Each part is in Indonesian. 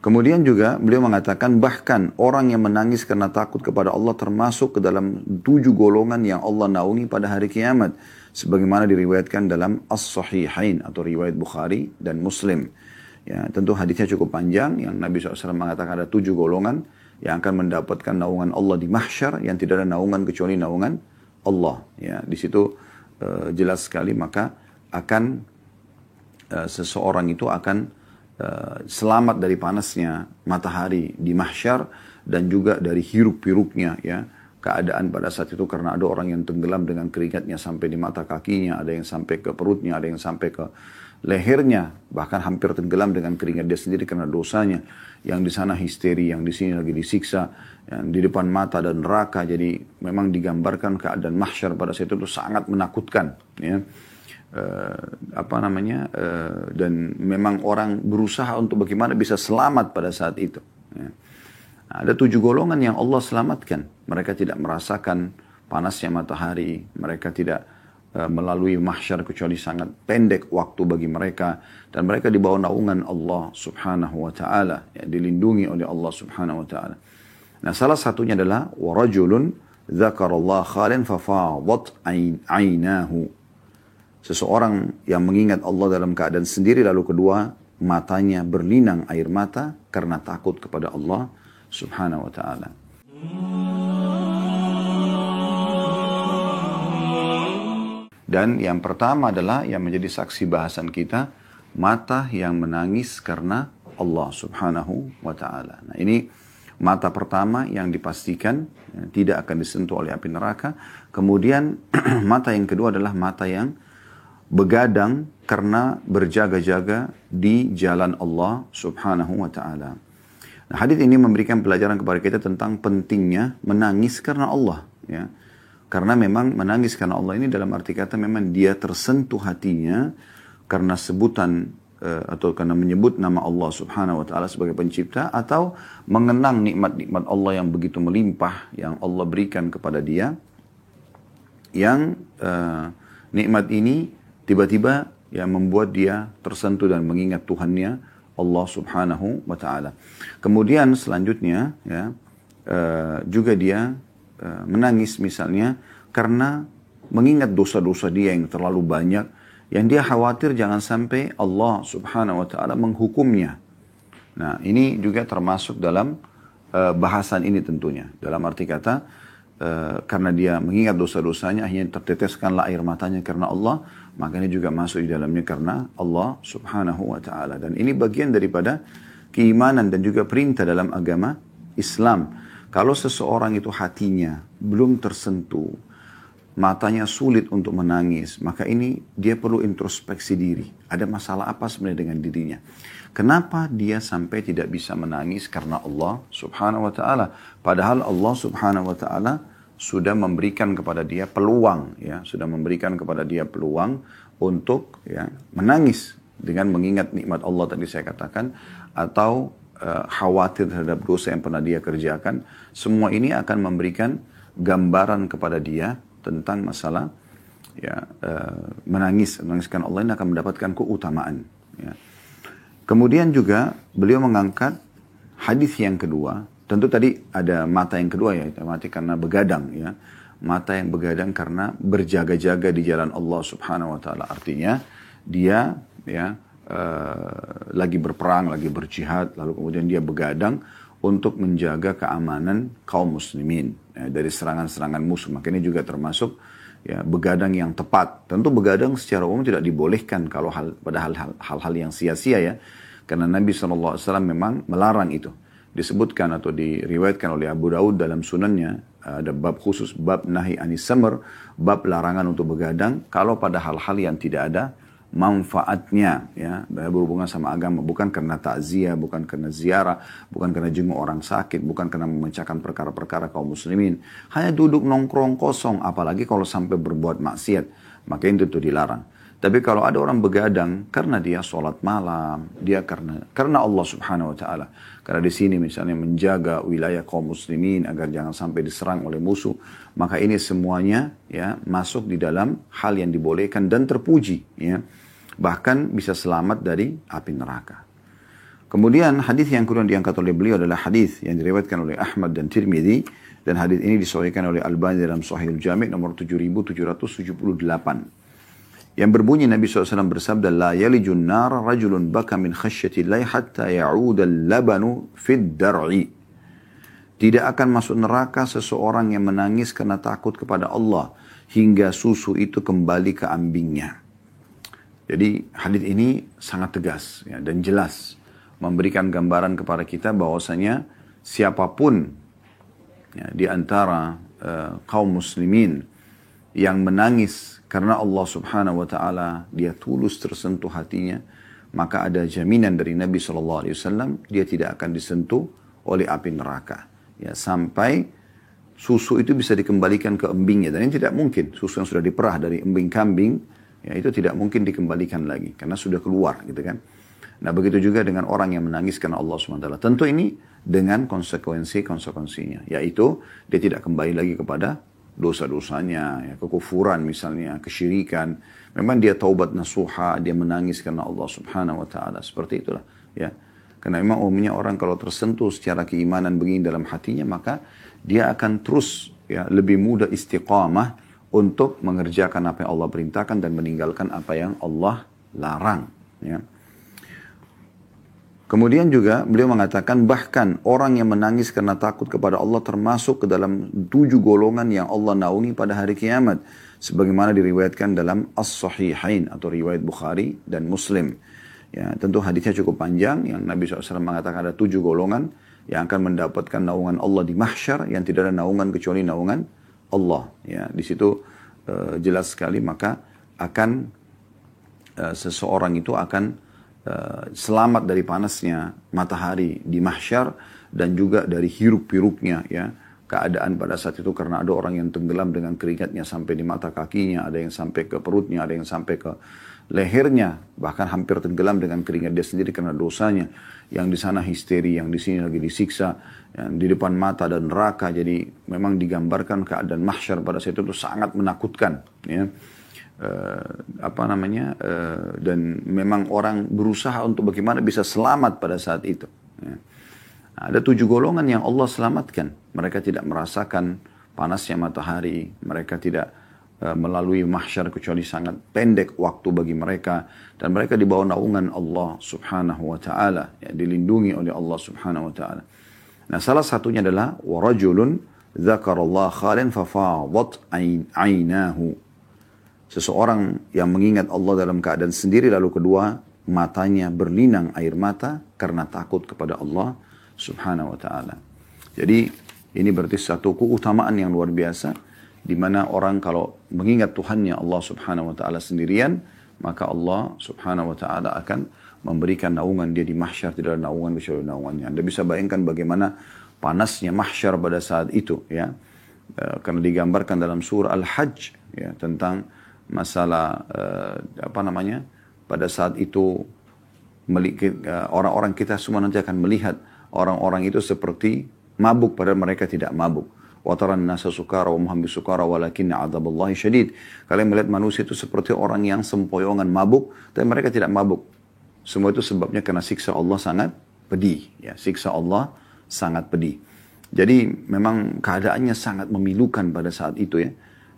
Kemudian juga beliau mengatakan bahkan orang yang menangis karena takut kepada Allah termasuk ke dalam 7 golongan yang Allah naungi pada hari kiamat. Sebagaimana diriwayatkan dalam As-Sahihain atau riwayat Bukhari dan Muslim. Ya, tentu hadisnya cukup panjang yang Nabi SAW mengatakan ada 7 golongan yang akan mendapatkan naungan Allah di mahsyar yang tidak ada naungan kecuali naungan Allah. Ya, di situ jelas sekali maka akan seseorang itu akan selamat dari panasnya matahari di mahsyar dan juga dari hiruk-piruknya ya keadaan pada saat itu karena ada orang yang tenggelam dengan keringatnya sampai di mata kakinya, ada yang sampai ke perutnya, ada yang sampai ke lehernya, bahkan hampir tenggelam dengan keringat dia sendiri karena dosanya, yang di sana histeri, yang di sini lagi disiksa, yang di depan mata dan neraka. Jadi memang digambarkan keadaan mahsyar pada saat itu sangat menakutkan ya. Dan memang orang berusaha untuk bagaimana bisa selamat pada saat itu ya. Ada 7 golongan yang Allah selamatkan. Mereka tidak merasakan panasnya matahari, mereka tidak melalui mahsyar kecuali sangat pendek waktu bagi mereka, dan mereka di bawah naungan Allah subhanahu wa ta'ala ya, dilindungi oleh Allah subhanahu wa ta'ala. Nah, salah satunya adalah warajulun dzakarallah khalin fafadat ainahu. Seseorang yang mengingat Allah dalam keadaan sendiri lalu kedua matanya berlinang air mata karena takut kepada Allah subhanahu wa ta'ala. Dan yang pertama adalah yang menjadi saksi bahasan kita, mata yang menangis karena Allah subhanahu wa ta'ala. Nah, ini mata pertama yang dipastikan ya, tidak akan disentuh oleh api neraka. Kemudian mata yang kedua adalah mata yang begadang karena berjaga-jaga di jalan Allah subhanahu wa ta'ala. Nah, hadis ini memberikan pelajaran kepada kita tentang pentingnya menangis karena Allah. Ya. Karena memang menangis karena Allah ini dalam arti kata memang dia tersentuh hatinya karena sebutan atau karena menyebut nama Allah subhanahu wa ta'ala sebagai pencipta, atau mengenang nikmat-nikmat Allah yang begitu melimpah yang Allah berikan kepada dia, yang nikmat ini tiba-tiba yang membuat dia tersentuh dan mengingat Tuhannya Allah subhanahu wa ta'ala. Kemudian selanjutnya ya, juga dia menangis misalnya karena mengingat dosa-dosa dia yang terlalu banyak, yang dia khawatir jangan sampai Allah subhanahu wa ta'ala menghukumnya. Nah, ini juga termasuk dalam bahasan ini tentunya. Dalam arti kata, karena dia mengingat dosa-dosanya, akhirnya terteteskanlah air matanya karena Allah, maka ini juga masuk di dalamnya karena Allah subhanahu wa ta'ala. Dan ini bagian daripada keimanan dan juga perintah dalam agama Islam. Kalau seseorang itu hatinya belum tersentuh, matanya sulit untuk menangis, maka ini dia perlu introspeksi diri. Ada masalah apa sebenarnya dengan dirinya? Kenapa dia sampai tidak bisa menangis karena Allah subhanahu wa ta'ala? Padahal Allah subhanahu wa ta'ala sudah memberikan kepada dia peluang, ya, sudah memberikan kepada dia peluang untuk ya, menangis dengan mengingat nikmat Allah tadi saya katakan, atau khawatir terhadap dosa yang pernah dia kerjakan. Semua ini akan memberikan gambaran kepada dia tentang masalah ya, menangiskan Allah ini akan mendapatkan keutamaan. Ya. Kemudian juga beliau mengangkat hadis yang kedua. Tentu tadi ada mata yang kedua ya, mata karena begadang ya. Mata yang begadang karena berjaga-jaga di jalan Allah subhanahu wa ta'ala. Artinya dia ya lagi berperang, lagi berjihad, lalu kemudian dia begadang untuk menjaga keamanan kaum muslimin ya, dari serangan-serangan musuh. Maka ini juga termasuk ya, begadang yang tepat. Tentu begadang secara umum tidak dibolehkan kalau pada hal-hal yang sia-sia ya. Karena Nabi SAW memang melarang itu. Disebutkan atau diriwayatkan oleh Abu Daud dalam sunannya, ada bab khusus, bab nahi anis samar, bab larangan untuk begadang kalau pada hal-hal yang tidak ada manfaatnya ya, berhubungan sama agama, bukan karena takziah, bukan karena ziarah, bukan karena jenguk orang sakit, bukan karena memecahkan perkara-perkara kaum muslimin, hanya duduk nongkrong kosong, apalagi kalau sampai berbuat maksiat, maka itu dilarang. Tapi kalau ada orang begadang karena dia sholat malam, dia karena Allah subhanahu wa ta'ala, karena di sini misalnya menjaga wilayah kaum muslimin agar jangan sampai diserang oleh musuh, maka ini semuanya ya masuk di dalam hal yang dibolehkan dan terpuji ya. Bahkan bisa selamat dari api neraka. Kemudian hadis yang kedua diangkat oleh beliau adalah hadis yang diriwayatkan oleh Ahmad dan Tirmidzi, dan hadis ini disahihkan oleh Albani dalam Sahihul Jami' nomor 7778. Yang berbunyi Nabi SAW bersabda, la yalijun nar rajulun baka min khasyatillahi hatta ya'uda al-labanu fid dar'i. Tidak akan masuk neraka seseorang yang menangis karena takut kepada Allah hingga susu itu kembali ke ambingnya. Jadi hadis ini sangat tegas ya, dan jelas, memberikan gambaran kepada kita bahwasanya siapapun ya, di antara kaum muslimin yang menangis karena Allah Subhanahu wa taala, dia tulus tersentuh hatinya, maka ada jaminan dari Nabi SAW, dia tidak akan disentuh oleh api neraka ya, sampai susu itu bisa dikembalikan ke embingnya. Dan ini tidak mungkin, susu yang sudah diperah dari embing kambing ya, itu tidak mungkin dikembalikan lagi karena sudah keluar gitu kan. Nah begitu juga dengan orang yang menangis karena Allah SWT. Tentu ini dengan konsekuensinya. Yaitu dia tidak kembali lagi kepada dosa-dosanya, ya, kekufuran misalnya, kesyirikan. Memang dia taubat nasuha, dia menangis karena Allah Subhanahu Wa Taala. Seperti itulah. Ya. Karena memang umumnya orang kalau tersentuh secara keimanan begini dalam hatinya, maka dia akan terus ya, lebih mudah istiqamah untuk mengerjakan apa yang Allah perintahkan dan meninggalkan apa yang Allah larang. Ya. Kemudian juga beliau mengatakan bahkan orang yang menangis karena takut kepada Allah termasuk ke dalam 7 golongan yang Allah naungi pada hari kiamat. Sebagaimana diriwayatkan dalam As-Sahihain atau riwayat Bukhari dan Muslim. Ya, tentu hadisnya cukup panjang yang Nabi SAW mengatakan ada 7 golongan yang akan mendapatkan naungan Allah di mahsyar yang tidak ada naungan kecuali naungan Allah. Ya, di situ jelas sekali maka akan seseorang itu akan selamat dari panasnya matahari di mahsyar dan juga dari hiruk-piruknya ya keadaan pada saat itu, karena ada orang yang tenggelam dengan keringatnya sampai di mata kakinya, ada yang sampai ke perutnya, ada yang sampai ke lehernya, bahkan hampir tenggelam dengan keringat dia sendiri karena dosanya. Yang di sana histeri, yang di sini lagi disiksa, yang di depan mata dan neraka. Jadi memang digambarkan keadaan mahsyar pada saat itu sangat menakutkan ya. Dan memang orang berusaha untuk bagaimana bisa selamat pada saat itu ya. Ada 7 golongan yang Allah selamatkan. Mereka tidak merasakan panasnya matahari, mereka tidak melalui mahsyar kecuali sangat pendek waktu bagi mereka, dan mereka di bawah naungan Allah Subhanahu wa taala ya, dilindungi oleh Allah Subhanahu wa taala. Nah, salah satunya adalah warajulun dzakarallaha khalian fafadat ainahu. Seseorang yang mengingat Allah dalam keadaan sendiri, lalu kedua matanya berlinang air mata karena takut kepada Allah Subhanahu wa taala. Jadi ini berarti satu keutamaan yang luar biasa, di mana orang kalau mengingat Tuhannya Allah Subhanahu wa taala sendirian, maka Allah Subhanahu wa taala akan memberikan naungan dia di mahsyar, tidak ada naungan kecuali naungannya. Anda bisa bayangkan bagaimana panasnya mahsyar pada saat itu ya. Karena digambarkan dalam surah Al-Hajj ya, tentang masalah pada saat itu orang-orang kita semua nanti akan melihat orang-orang itu seperti mabuk padahal mereka tidak mabuk. Wa taran nasa sukara wa hum bisukara walakinna 'adzaballahi syadid. Kalian melihat manusia itu seperti orang yang sempoyongan mabuk, tapi mereka tidak mabuk. Semua itu sebabnya karena siksa Allah sangat pedih ya, siksa Allah sangat pedih. Jadi memang keadaannya sangat memilukan pada saat itu ya.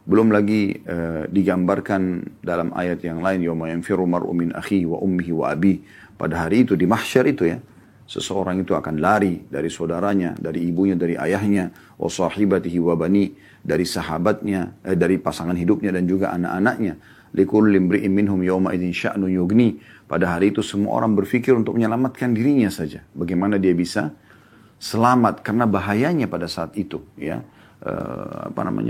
Belum lagi digambarkan dalam ayat yang lain, yauma yanfiru mar'u min akhihi wa ummihi wa abi. Pada hari itu di mahsyar itu ya, seseorang itu akan lari dari saudaranya, dari ibunya, dari ayahnya, wa sahibatihi wa bani, dari sahabatnya, dari pasangan hidupnya dan juga anak-anaknya. Likulli imri'in minhum yawma idzin sya'nu yughni. Pada hari itu semua orang berpikir untuk menyelamatkan dirinya saja. Bagaimana dia bisa selamat karena bahayanya pada saat itu ya.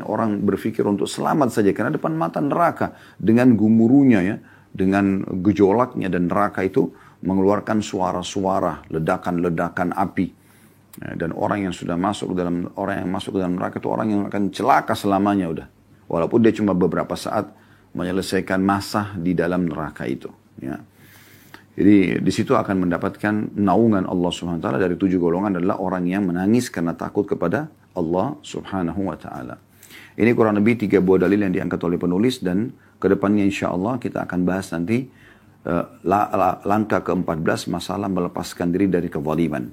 Orang berpikir untuk selamat saja karena depan mata neraka dengan gemuruhnya ya, dengan gejolaknya, dan neraka itu mengeluarkan suara-suara ledakan-ledakan api ya, dan orang yang masuk ke dalam neraka itu orang yang akan celaka selamanya udah, walaupun dia cuma beberapa saat menyelesaikan masa di dalam neraka itu ya. Jadi di situ akan mendapatkan naungan Allah Subhanahu wa taala. Dari 7 golongan adalah orang yang menangis karena takut kepada Allah Subhanahu wa taala. Ini kurang lebih 3 buah dalil yang diangkat oleh penulis, dan kedepannya insya Allah kita akan bahas nanti langkah ke-14, masalah melepaskan diri dari kezaliman.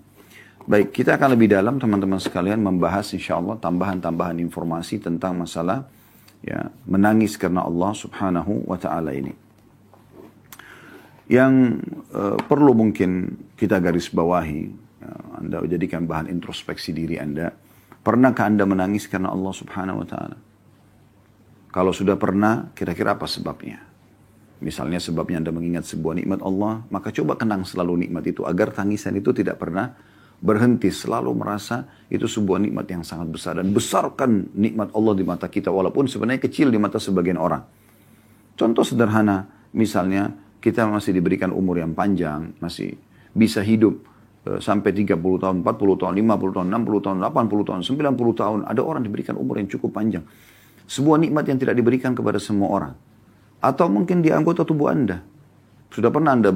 Baik, kita akan lebih dalam teman-teman sekalian membahas insya Allah tambahan-tambahan informasi tentang masalah ya, menangis karena Allah subhanahu wa ta'ala ini. Yang perlu mungkin kita garis bawahi, ya, Anda jadikan bahan introspeksi diri Anda. Pernahkah Anda menangis karena Allah subhanahu wa ta'ala? Kalau sudah pernah, kira-kira apa sebabnya? Misalnya sebabnya Anda mengingat sebuah nikmat Allah, maka coba kenang selalu nikmat itu agar tangisan itu tidak pernah berhenti. Selalu merasa itu sebuah nikmat yang sangat besar. Dan besarkan nikmat Allah di mata kita walaupun sebenarnya kecil di mata sebagian orang. Contoh sederhana, misalnya kita masih diberikan umur yang panjang, masih bisa hidup sampai 30 tahun, 40 tahun, 50 tahun, 60 tahun, 80 tahun, 90 tahun. Ada orang diberikan umur yang cukup panjang. Sebuah nikmat yang tidak diberikan kepada semua orang. Atau mungkin di anggota tubuh Anda. Sudah pernah Anda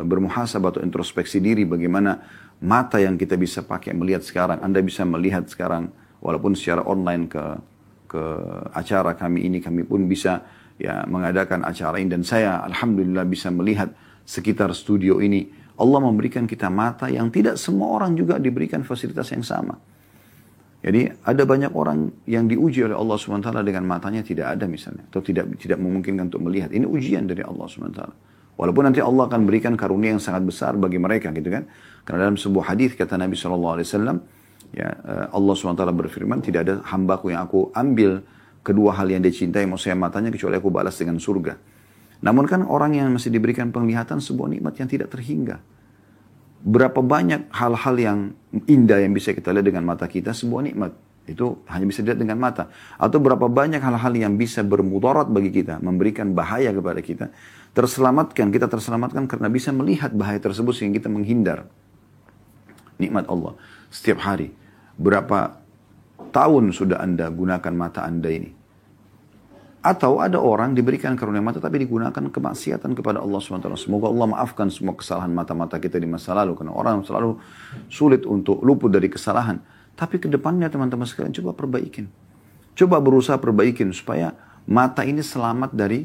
bermuhasabah atau introspeksi diri bagaimana mata yang kita bisa pakai melihat sekarang. Anda bisa melihat sekarang walaupun secara online ke acara kami ini. Kami pun bisa ya mengadakan acara ini. Dan saya alhamdulillah bisa melihat sekitar studio ini. Allah memberikan kita mata yang tidak semua orang juga diberikan fasilitas yang sama. Jadi ada banyak orang yang diuji oleh Allah SWT dengan matanya tidak ada misalnya. Atau tidak memungkinkan untuk melihat. Ini ujian dari Allah SWT. Walaupun nanti Allah akan berikan karunia yang sangat besar bagi mereka gitu kan. Karena dalam sebuah hadis kata Nabi SAW, ya, Allah SWT berfirman, tidak ada hambaku yang aku ambil kedua hal yang dia cintai, maksudnya matanya, kecuali aku balas dengan surga. Namun kan orang yang masih diberikan penglihatan sebuah nikmat yang tidak terhingga. Berapa banyak hal-hal yang indah yang bisa kita lihat dengan mata kita, sebuah nikmat. Itu hanya bisa dilihat dengan mata. Atau berapa banyak hal-hal yang bisa bermudarat bagi kita, memberikan bahaya kepada kita. Kita terselamatkan karena bisa melihat bahaya tersebut sehingga kita menghindar. Nikmat Allah. Setiap hari. Berapa tahun sudah Anda gunakan mata Anda ini? Atau ada orang diberikan karunia mata tapi digunakan kemaksiatan kepada Allah SWT. Semoga Allah maafkan semua kesalahan mata-mata kita di masa lalu. Karena orang selalu sulit untuk luput dari kesalahan. Tapi ke depannya teman-teman sekalian coba perbaikin. Coba berusaha perbaikin supaya mata ini selamat dari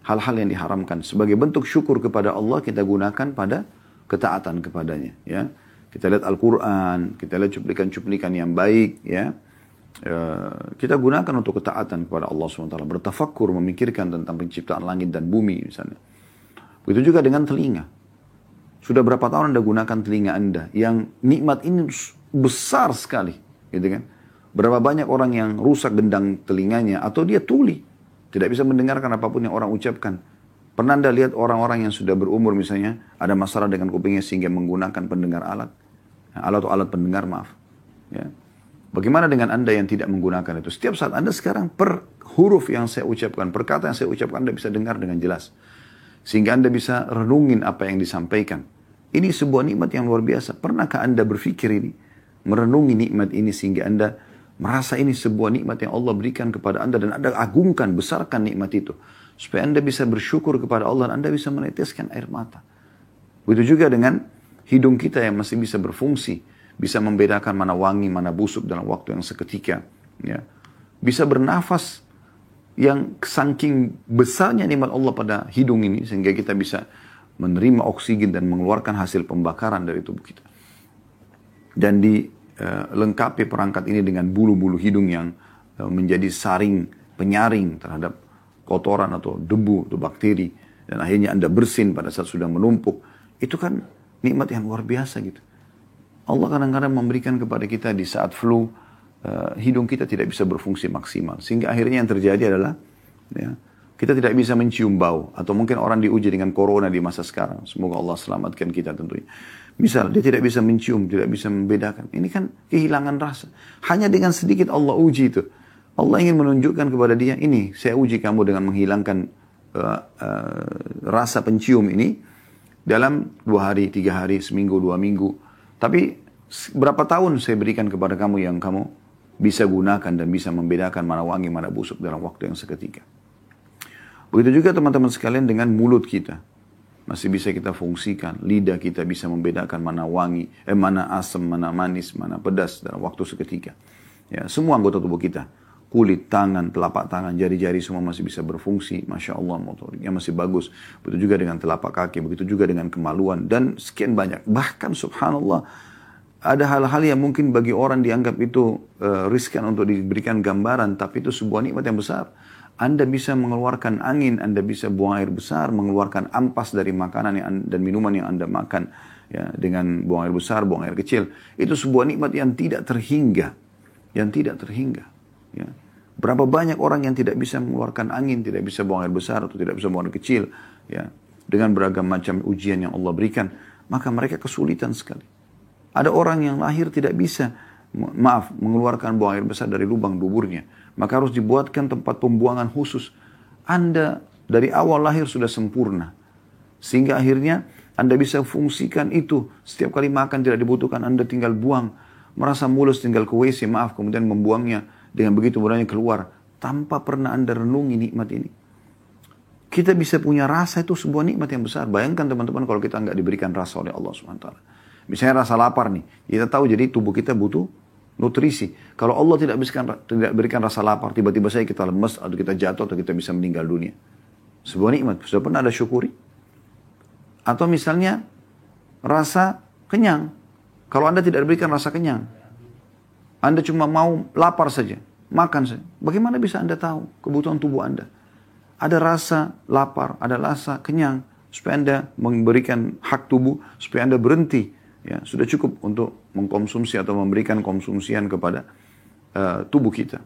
hal-hal yang diharamkan. Sebagai bentuk syukur kepada Allah kita gunakan pada ketaatan kepadanya. Ya. Kita lihat Al-Quran, kita lihat cuplikan-cuplikan yang baik. Ya. Kita gunakan untuk ketaatan kepada Allah SWT. Bertafakkur, memikirkan tentang penciptaan langit dan bumi misalnya. Begitu juga dengan telinga. Sudah berapa tahun Anda gunakan telinga Anda yang nikmat ini besar sekali, gitu kan? Berapa banyak orang yang rusak gendang telinganya atau dia tuli, tidak bisa mendengarkan apapun yang orang ucapkan. Pernah Anda lihat orang-orang yang sudah berumur misalnya ada masalah dengan kupingnya sehingga menggunakan pendengar alat atau alat pendengar, maaf. Ya. Bagaimana dengan Anda yang tidak menggunakan itu? Setiap saat Anda sekarang per huruf yang saya ucapkan, per kata yang saya ucapkan Anda bisa dengar dengan jelas. Sehingga Anda bisa renungin apa yang disampaikan. Ini sebuah nikmat yang luar biasa. Pernahkah Anda berpikir ini? Merenungi nikmat ini sehingga Anda merasa ini sebuah nikmat yang Allah berikan kepada Anda. Dan Anda agungkan, besarkan nikmat itu. Supaya Anda bisa bersyukur kepada Allah dan Anda bisa meneteskan air mata. Begitu juga dengan hidung kita yang masih bisa berfungsi. Bisa membedakan mana wangi, mana busuk dalam waktu yang seketika. Ya. Bisa bernafas yang saking besarnya nikmat Allah pada hidung ini. Sehingga kita bisa menerima oksigen dan mengeluarkan hasil pembakaran dari tubuh kita. Dan dilengkapi perangkat ini dengan bulu-bulu hidung yang menjadi saring penyaring terhadap kotoran atau debu atau bakteri. Dan akhirnya Anda bersin pada saat sudah menumpuk. Itu kan nikmat yang luar biasa gitu. Allah kadang-kadang memberikan kepada kita di saat flu, hidung kita tidak bisa berfungsi maksimal. Sehingga akhirnya yang terjadi adalah, ya, kita tidak bisa mencium bau. Atau mungkin orang diuji dengan corona di masa sekarang. Semoga Allah selamatkan kita tentunya. Misal, dia tidak bisa mencium, tidak bisa membedakan. Ini kan kehilangan rasa. Hanya dengan sedikit Allah uji itu. Allah ingin menunjukkan kepada dia, ini saya uji kamu dengan menghilangkan rasa pencium ini. Dalam 2 hari, 3 hari, seminggu, 2 minggu. Tapi berapa tahun saya berikan kepada kamu yang kamu bisa gunakan dan bisa membedakan mana wangi, mana busuk dalam waktu yang seketika. Begitu juga teman-teman sekalian dengan mulut kita. Masih bisa kita fungsikan. Lidah kita bisa membedakan mana wangi, mana asam, mana manis, mana pedas dalam waktu seketika. Ya, semua anggota tubuh kita. kulit tangan, telapak tangan, jari-jari semua masih bisa berfungsi. Masya Allah, motoriknya masih bagus. Begitu juga dengan telapak kaki, begitu juga dengan kemaluan. Dan sekian banyak. Bahkan subhanallah, ada hal-hal yang mungkin bagi orang dianggap itu riskan untuk diberikan gambaran. Tapi itu sebuah nikmat yang besar. Anda bisa mengeluarkan angin, Anda bisa buang air besar, mengeluarkan ampas dari makanan dan minuman yang Anda makan. Ya, dengan buang air besar, buang air kecil. Itu sebuah nikmat yang tidak terhingga. Yang tidak terhingga. Ya. Berapa banyak orang yang tidak bisa mengeluarkan angin, tidak bisa buang air besar atau tidak bisa buang air kecil, ya, dengan beragam macam ujian yang Allah berikan, maka mereka kesulitan sekali. Ada orang yang lahir tidak bisa, mengeluarkan buang air besar dari lubang duburnya, maka harus dibuatkan tempat pembuangan khusus. Anda dari awal lahir sudah sempurna, sehingga akhirnya Anda bisa fungsikan itu. Setiap kali makan tidak dibutuhkan, Anda tinggal buang. Merasa mulus tinggal ke WC, kemudian membuangnya. Dengan begitu mudahnya keluar. Tanpa pernah Anda renungi nikmat ini. Kita bisa punya rasa, itu sebuah nikmat yang besar. Bayangkan teman-teman kalau kita nggak diberikan rasa oleh Allah SWT. Misalnya rasa lapar nih. Kita tahu jadi tubuh kita butuh nutrisi. Kalau Allah tidak berikan rasa lapar, tiba-tiba saja kita lemes, atau kita jatuh, atau kita bisa meninggal dunia. Sebuah nikmat. Sudah pernah Anda syukuri? Atau misalnya rasa kenyang. Kalau Anda tidak diberikan rasa kenyang, Anda cuma mau lapar saja, makan saja. Bagaimana bisa Anda tahu kebutuhan tubuh Anda? Ada rasa lapar, ada rasa kenyang, supaya Anda memberikan hak tubuh, supaya Anda berhenti. Ya, sudah cukup untuk mengkonsumsi atau memberikan konsumsian kepada tubuh kita.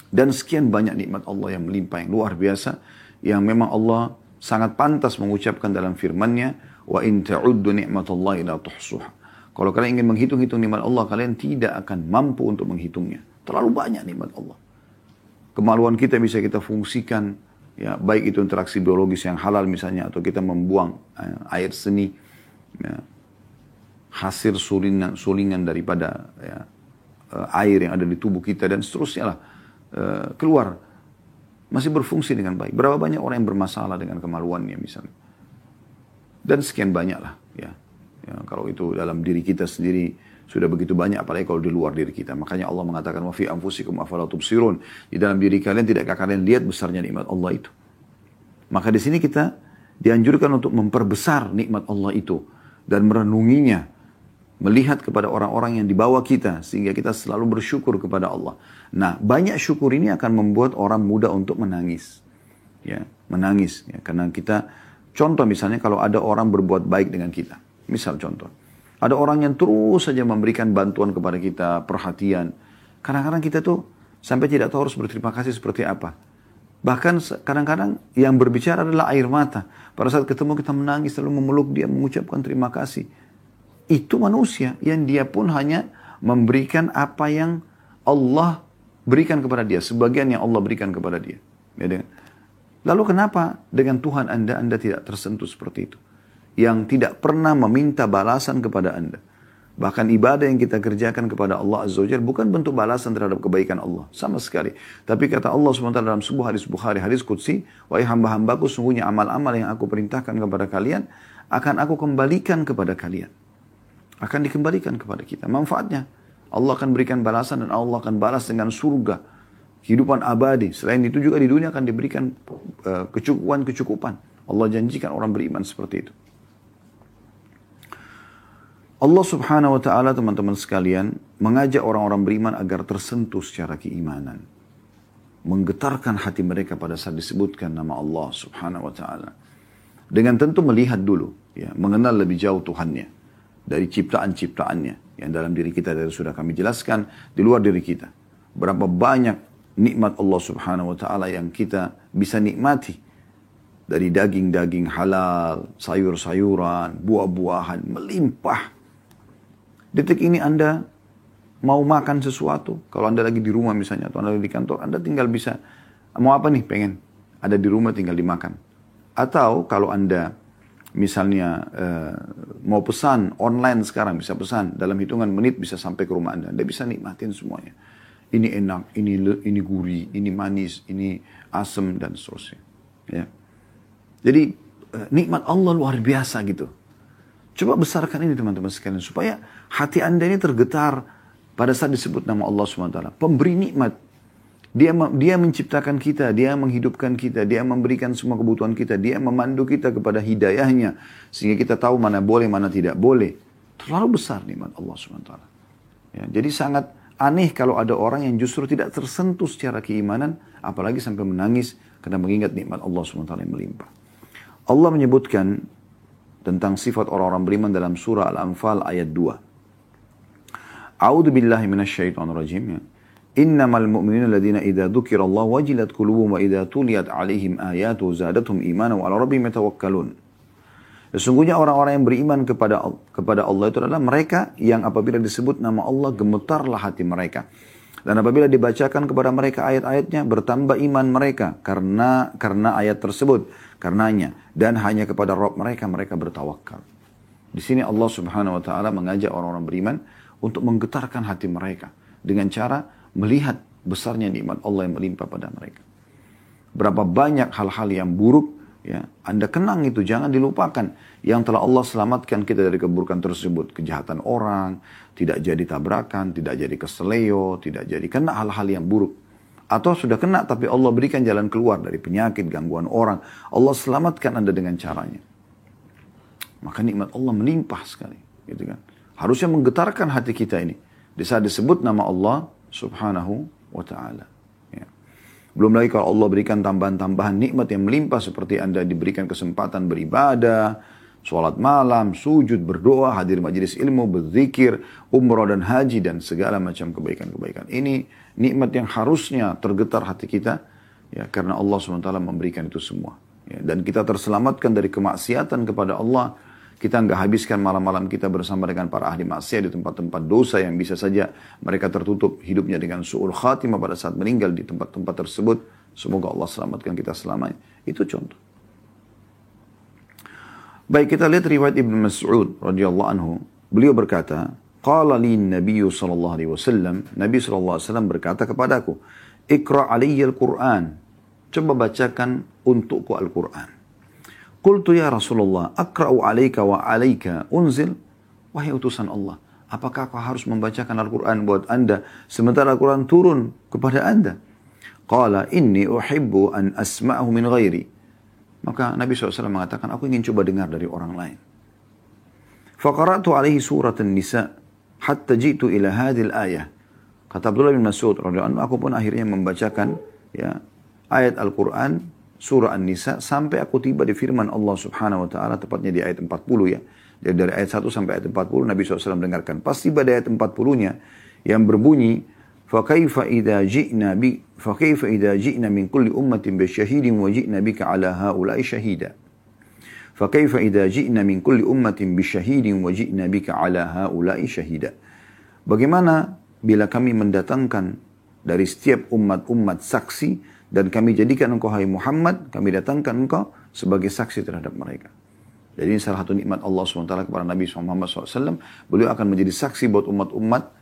Dan sekian banyak nikmat Allah yang melimpah, yang luar biasa, yang memang Allah sangat pantas mengucapkan dalam firman-Nya, wa in ta'uddu ni'matallahi la tuhsuha. Kalau kalian ingin menghitung-hitung nikmat Allah, kalian tidak akan mampu untuk menghitungnya. Terlalu banyak nikmat Allah. Kemaluan kita bisa kita fungsikan, ya, baik itu interaksi biologis yang halal misalnya, atau kita membuang air seni, ya, hasil sulingan daripada, ya, air yang ada di tubuh kita, dan seterusnya lah, keluar. Masih berfungsi dengan baik. Berapa banyak orang yang bermasalah dengan kemaluannya misalnya. Dan sekian banyak lah, ya. Ya, kalau itu dalam diri kita sendiri sudah begitu banyak, apalagi kalau di luar diri kita. Makanya Allah mengatakan, wa fi anfusikum afala tubsirun. Di dalam diri kalian tidakkah kalian lihat besarnya nikmat Allah itu? Maka di sini kita dianjurkan untuk memperbesar nikmat Allah itu dan merenunginya, melihat kepada orang-orang yang di bawah kita, sehingga kita selalu bersyukur kepada Allah. Nah, banyak syukur ini akan membuat orang mudah untuk menangis. Ya, menangis. Ya, karena kita, contoh misalnya kalau ada orang berbuat baik dengan kita. Misal contoh, ada orang yang terus saja memberikan bantuan kepada kita, perhatian. Kadang-kadang kita tuh sampai tidak tahu harus berterima kasih seperti apa. Bahkan kadang-kadang yang berbicara adalah air mata. Pada saat ketemu kita menangis, lalu memeluk dia, mengucapkan terima kasih. Itu manusia yang dia pun hanya memberikan apa yang Allah berikan kepada dia. Sebagian yang Allah berikan kepada dia. Lalu kenapa dengan Tuhan Anda tidak tersentuh seperti itu? Yang tidak pernah meminta balasan kepada Anda. Bahkan ibadah yang kita kerjakan kepada Allah Azza wa Jalla bukan bentuk balasan terhadap kebaikan Allah. Sama sekali. Tapi kata Allah SWT dalam sebuah hadis Bukhari, hadis Qudsi, wahai hamba-hambaku, sungguhnya amal-amal yang aku perintahkan kepada kalian, akan aku kembalikan kepada kalian. Akan dikembalikan kepada kita. Manfaatnya, Allah akan berikan balasan dan Allah akan balas dengan surga. Kehidupan abadi. Selain itu juga di dunia akan diberikan kecukupan. Allah janjikan orang beriman seperti itu. Allah Subhanahu wa Ta'ala, teman-teman sekalian, mengajak orang-orang beriman agar tersentuh secara keimanan. Menggetarkan hati mereka pada saat disebutkan nama Allah Subhanahu wa Ta'ala. Dengan tentu melihat dulu, ya, mengenal lebih jauh Tuhannya. Dari ciptaan-ciptaannya. Yang dalam diri kita dari sudah kami jelaskan, di luar diri kita. Berapa banyak nikmat Allah Subhanahu wa Ta'ala yang kita bisa nikmati. Dari daging-daging halal, sayur-sayuran, buah-buahan, melimpah. Detik ini Anda mau makan sesuatu, kalau Anda lagi di rumah misalnya, atau Anda lagi di kantor, Anda tinggal bisa, mau apa nih, pengen, ada di rumah tinggal dimakan. Atau kalau Anda misalnya mau pesan online sekarang, bisa pesan, dalam hitungan menit bisa sampai ke rumah Anda bisa nikmatin semuanya. Ini enak, ini gurih, ini manis, ini asam, dan seterusnya. Ya. Jadi nikmat Allah luar biasa gitu. Coba besarkan ini teman-teman sekalian, supaya hati Anda ini tergetar pada saat disebut nama Allah SWT. Pemberi nikmat. Dia menciptakan kita, dia menghidupkan kita, dia memberikan semua kebutuhan kita, dia memandu kita kepada hidayahnya. Sehingga kita tahu mana boleh, mana tidak boleh. Terlalu besar nikmat Allah SWT. Ya, jadi sangat aneh kalau ada orang yang justru tidak tersentuh secara keimanan, apalagi sampai menangis karena mengingat nikmat Allah SWT yang melimpah. Allah menyebutkan tentang sifat orang-orang beriman dalam surah Al-Anfal ayat 2. A'udzu billahi minasyaitonir rajim. Ya. Innamal mu'minuna alladziina idza dzukirallahu wajilat qulubuhum wa idza tuliyat 'alaihim ayatuhu zadatuhum imanan wa 'ala rabbihim yatawakkalun. Sesungguhnya orang-orang yang beriman kepada Allah itu adalah mereka yang apabila disebut nama Allah gemetarlah hati mereka. Dan apabila dibacakan kepada mereka ayat-ayatnya bertambah iman mereka karena ayat tersebut, karenanya dan hanya kepada Rabb mereka bertawakal. Di sini Allah Subhanahu wa taala mengajak orang-orang beriman untuk menggetarkan hati mereka dengan cara melihat besarnya nikmat Allah yang melimpah pada mereka. Berapa banyak hal-hal yang buruk, ya, Anda kenang itu, jangan dilupakan. Yang telah Allah selamatkan kita dari keburukan tersebut. Kejahatan orang, tidak jadi tabrakan, tidak jadi keseleo, tidak jadi kena hal-hal yang buruk. Atau sudah kena tapi Allah berikan jalan keluar dari penyakit, gangguan orang. Allah selamatkan Anda dengan caranya. Maka nikmat Allah melimpah sekali. Gitu kan? Harusnya menggetarkan hati kita ini. Di saat disebut nama Allah Subhanahu wa ta'ala. Ya. Belum lagi kalau Allah berikan tambahan-tambahan nikmat yang melimpah seperti Anda diberikan kesempatan beribadah, sholat malam, sujud, berdoa, hadir majelis ilmu, berzikir, umrah dan haji, dan segala macam kebaikan-kebaikan. Ini nikmat yang harusnya tergetar hati kita, ya, karena Allah SWT memberikan itu semua. Ya, dan kita terselamatkan dari kemaksiatan kepada Allah. Kita nggak habiskan malam-malam kita bersama dengan para ahli maksiat di tempat-tempat dosa yang bisa saja mereka tertutup hidupnya dengan su'ul khatimah pada saat meninggal di tempat-tempat tersebut. Semoga Allah selamatkan kita selamanya. Itu contoh. Baik, kita lihat riwayat Ibnu Mas'ud radhiyallahu anhu. Beliau berkata, qala li Nabiyyu sallallahu alaihi wasallam, Nabi sallallahu alaihi wasallam berkata kepadaku, "Iqra' alayya al-Qur'an." Coba bacakan untukku Al-Qur'an. Qultu ya Rasulullah, akra'u alaika wa alaika unzil. Wahai utusan Allah, apakah kau harus membacakan Al-Quran buat anda sementara Al-Quran turun kepada anda? Qala inni uhibbu an asma'ahu min ghairi. Maka Nabi SAW mengatakan, aku ingin coba dengar dari orang lain. Faqara'tu alaihi surat An-Nisa hatta jitu ila hadhil ayah. Kata Abdullah bin Mas'ud radhiyallahu anhu, aku pun akhirnya membacakan, ya, ayat Al-Quran surah An-Nisa sampai aku tiba di firman Allah Subhanahu wa taala, tepatnya di ayat 40, ya. Jadi dari ayat 1 sampai ayat 40 Nabi SAW dengarkan. Pas tiba di ayat 40-nya yang berbunyi فَكَيْفَ إِذَا جِئْنَا مِنْ كُلِّ أُمَّةٍ بِشَهِيدٍ وَجِئْنَا بِكَ عَلَى هَؤُلَاءِ شَهِيدًا. فَكَيْفَ إِذَا جِئْنَا مِنْ كُلِّ أُمَّةٍ بِشَهِيدٍ وَجِئْنَا بِكَ عَلَى هَؤُلَاءِ شَهِيدًا. Bagaimana bila kami mendatangkan dari setiap umat-umat saksi dan kami jadikan engkau, hai Muhammad, kami datangkan engkau sebagai saksi terhadap mereka. Jadi ini salah satu nikmat Allah SWT kepada Nabi Muhammad SAW. Beliau akan menjadi saksi buat umat-umat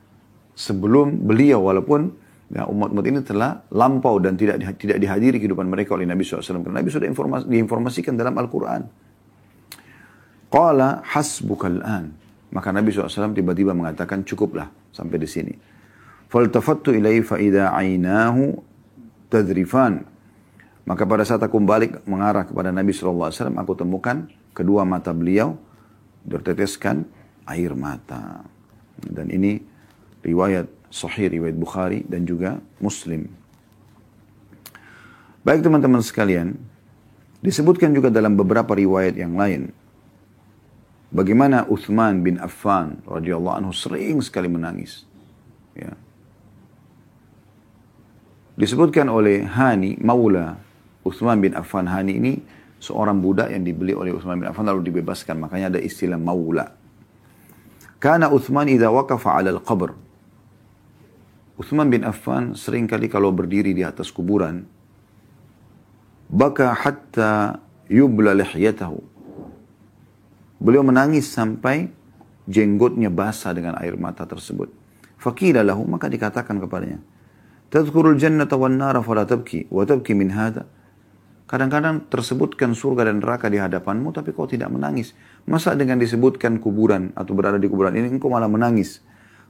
sebelum beliau, walaupun ya, umat-umat ini telah lampau dan tidak dihadiri kehidupan mereka oleh Nabi SAW. Karena Nabi sudah diinformasikan dalam Al-Quran. Qala hasbukal an. Maka Nabi SAW tiba-tiba mengatakan, cukuplah sampai di sini. Faltafattu ilaihi fa idza ainahu tadrifan. Maka pada saat aku balik mengarah kepada Nabi SAW, aku temukan kedua mata beliau berteteskan air mata. Dan ini riwayat sahih, riwayat Bukhari dan juga Muslim. Baik teman-teman sekalian, disebutkan juga dalam beberapa riwayat yang lain bagaimana Uthman bin Affan radhiyallahu anhu sering sekali menangis. Ya. Disebutkan oleh Hani, maula Uthman bin Affan. Hani ini seorang budak yang dibeli oleh Uthman bin Affan lalu dibebaskan. Makanya ada istilah maula. Kana Uthman idza waqafa 'ala al-qabr. Uthman bin Affan seringkali kalau berdiri di atas kuburan, baka hatta yubla lihyatahu. Beliau menangis sampai jenggotnya basah dengan air mata tersebut. Faqila lahu, maka dikatakan kepadanya, tadhkurul jannata wan nara fala tabki wa tabki min hada. Kadang-kadang tersebutkan surga dan neraka di hadapanmu tapi kau tidak menangis. Masa dengan disebutkan kuburan atau berada di kuburan ini engkau malah menangis?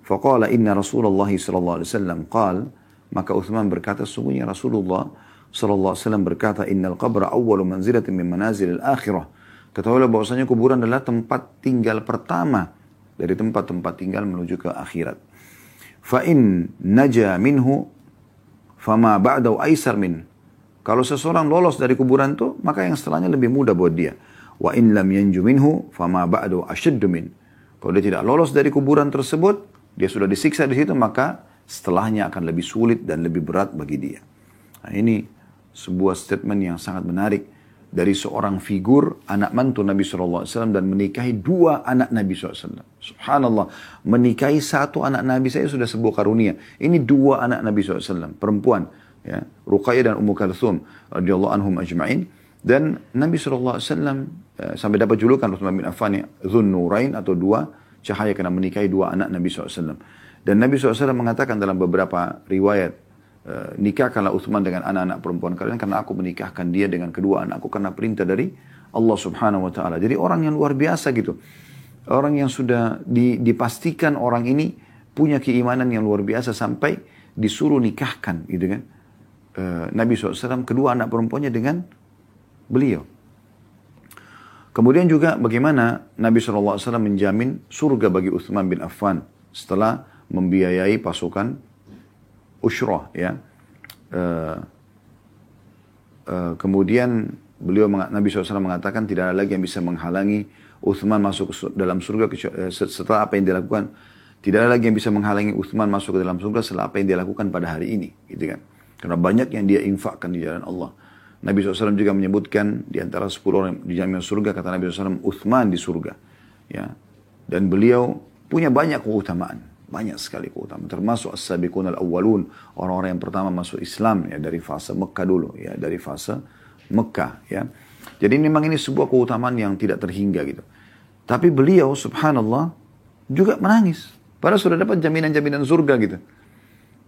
Faqala inna Rasulullah sallallahu alaihi wasallam qala, Maka Uthman berkata, sungguhnya Rasulullah sallallahu alaihi wasallam berkata, innal qabra awwalu manzilatin min manazilil akhirah. Ketahuilah bahwasanya kuburan adalah tempat tinggal pertama dari tempat-tempat tinggal menuju ke akhirat. Fa in naja minhu fama ba'dahu aisar min. Kalau seseorang lolos dari kuburan itu, maka yang setelahnya lebih mudah buat dia. Wa in lam yanju minhu fama ba'dahu ashaddu min. Kalau dia tidak lolos dari kuburan tersebut, dia sudah disiksa di situ, maka setelahnya akan lebih sulit dan lebih berat bagi dia. Nah, ini sebuah statement yang sangat menarik dari seorang figur anak mantu Nabi SAW dan menikahi dua anak Nabi SAW. Subhanallah, menikahi satu anak Nabi saya sudah sebuah karunia. Ini dua anak Nabi SAW, perempuan, ya, Ruqayyah dan Ummu Kalthum radhiyallahu anhum ajma'in. Dan Nabi SAW sampai dapat julukan Utsman bin Affan Dzun Nurain, atau dua cahaya, karena menikahi dua anak Nabi SAW. Dan Nabi SAW mengatakan dalam beberapa riwayat, nikahkanlah Uthman dengan anak-anak perempuan kalian, karena aku menikahkan dia dengan kedua anakku karena perintah dari Allah Subhanahu wa Ta'ala. Jadi orang yang luar biasa gitu. Orang yang sudah dipastikan orang ini punya keimanan yang luar biasa sampai disuruh nikahkan gitu kan. Nabi SAW kedua anak perempuannya dengan beliau. Kemudian juga bagaimana Nabi SAW menjamin surga bagi Uthman bin Affan setelah membiayai pasukan Ushrah, ya. Kemudian Nabi SAW mengatakan tidak ada lagi yang bisa menghalangi Uthman masuk dalam surga setelah apa yang dilakukan. Tidak ada lagi yang bisa menghalangi Uthman masuk ke dalam surga setelah apa yang dia lakukan pada hari ini, gitu kan. Karena banyak yang dia infakkan di jalan Allah. Nabi SAW juga menyebutkan di antara 10 orang di jamin surga, kata Nabi SAW, Uthman di surga, ya. Dan beliau punya banyak keutamaan. Banyak sekali keutamaan, termasuk as-sabiqun al-awwalun, orang-orang yang pertama masuk Islam, ya, dari fase Mekah dulu, ya, dari fase Mekah, ya. Jadi memang ini sebuah keutamaan yang tidak terhingga gitu. Tapi beliau subhanallah juga menangis, padahal sudah dapat jaminan-jaminan surga gitu.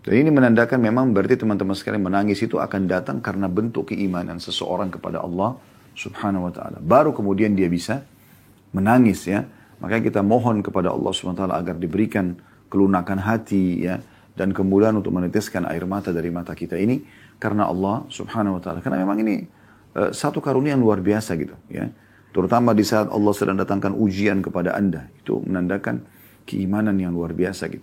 Dan ini menandakan memang berarti teman-teman sekalian, menangis itu akan datang karena bentuk keimanan seseorang kepada Allah Subhanahu wa Ta'ala. Baru kemudian dia bisa menangis, ya. Makanya kita mohon kepada Allah Subhanahu wa Ta'ala agar diberikan kelunakan hati, ya, dan kemudian untuk meneteskan air mata dari mata kita ini karena Allah Subhanahu wa Ta'ala. Karena memang ini satu karunia yang luar biasa gitu, ya. Terutama di saat Allah sedang datangkan ujian kepada Anda, itu menandakan keimanan yang luar biasa gitu.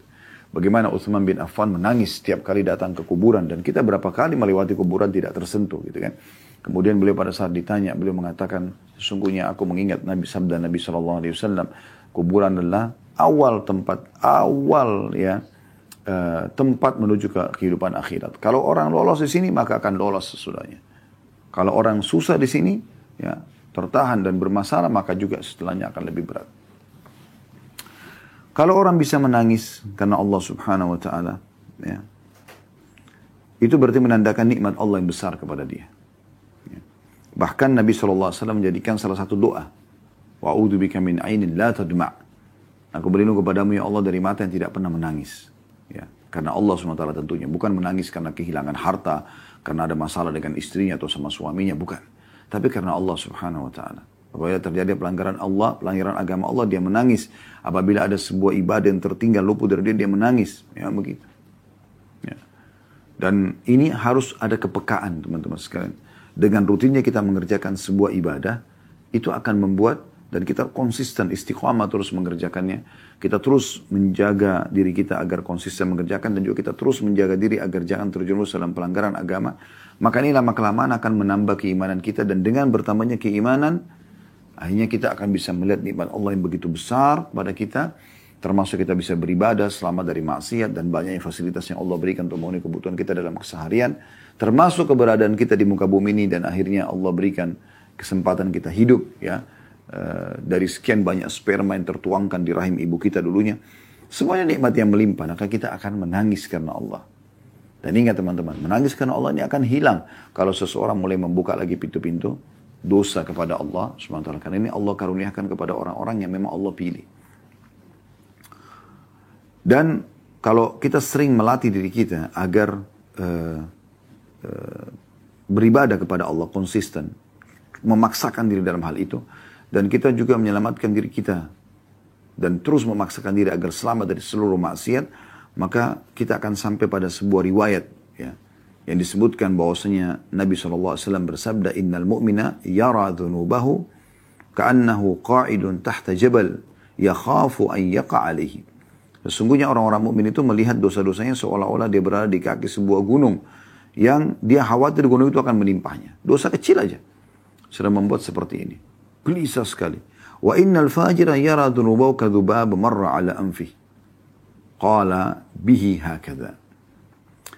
Bagaimana Utsman bin Affan menangis setiap kali datang ke kuburan, dan kita berapa kali melewati kuburan tidak tersentuh gitu kan. Kemudian beliau pada saat ditanya, beliau mengatakan, sesungguhnya aku mengingat sabda Nabi SAW, kuburan adalah tempat menuju ke kehidupan akhirat. Kalau orang lolos di sini, maka akan lolos sesudahnya. Kalau orang susah di sini, ya, tertahan dan bermasalah, maka juga setelahnya akan lebih berat. Kalau orang bisa menangis karena Allah Subhanahu wa Ta'ala, ya, itu berarti menandakan nikmat Allah yang besar kepada dia. Ya. Bahkan Nabi SAW menjadikan salah satu doa, wa'udhu bika min ainin la tadma'. Aku berlindung kepadamu ya Allah dari mata yang tidak pernah menangis. Ya, karena Allah SWT tentunya. Bukan menangis karena kehilangan harta, karena ada masalah dengan istrinya atau sama suaminya, bukan. Tapi karena Allah Subhanahu wa Ta'ala. Apabila terjadi pelanggaran Allah, pelanggaran agama Allah, dia menangis. Apabila ada sebuah ibadah yang tertinggal luput dari dia menangis. Ya, begitu. Ya. Dan ini harus ada kepekaan, teman-teman sekalian. Dengan rutinnya kita mengerjakan sebuah ibadah, itu akan membuat, dan kita konsisten, istiqamah terus mengerjakannya. Kita terus menjaga diri kita agar konsisten mengerjakan, dan juga kita terus menjaga diri agar jangan terjerumus dalam pelanggaran agama. Maka ini lama-kelamaan akan menambah keimanan kita, dan dengan bertambahnya keimanan, akhirnya kita akan bisa melihat nikmat Allah yang begitu besar pada kita, termasuk kita bisa beribadah selamat dari maksiat, dan banyaknya fasilitas yang Allah berikan untuk memenuhi kebutuhan kita dalam keseharian, termasuk keberadaan kita di muka bumi ini, dan akhirnya Allah berikan kesempatan kita hidup, ya. Dari sekian banyak sperma yang tertuangkan di rahim ibu kita dulunya, semuanya nikmat yang melimpah, maka kita akan menangis karena Allah. Dan ingat teman-teman, menangis karena Allah ini akan hilang kalau seseorang mulai membuka lagi pintu-pintu dosa kepada Allah SWT. Karena ini Allah karuniakan kepada orang-orang yang memang Allah pilih. Dan kalau kita sering melatih diri kita agar beribadah kepada Allah konsisten, memaksakan diri dalam hal itu, dan kita juga menyelamatkan diri kita dan terus memaksakan diri agar selamat dari seluruh maksiat, maka kita akan sampai pada sebuah riwayat yang disebutkan bahwasanya Nabi SAW bersabda, innal mu'mina yara dhunubahu ka'annahu qa'idun tahta jabal yakhafu an yaqa alaihi. Sesungguhnya orang-orang mukmin itu melihat dosa-dosanya seolah-olah dia berada di kaki sebuah gunung yang dia khawatir gunung itu akan menimpahnya. Dosa kecil aja sudah membuat seperti ini. Gelisah sekali. Wa innal fajira yara dhunubahu kadhubab marra ala anfi. Qala bihi hakadha.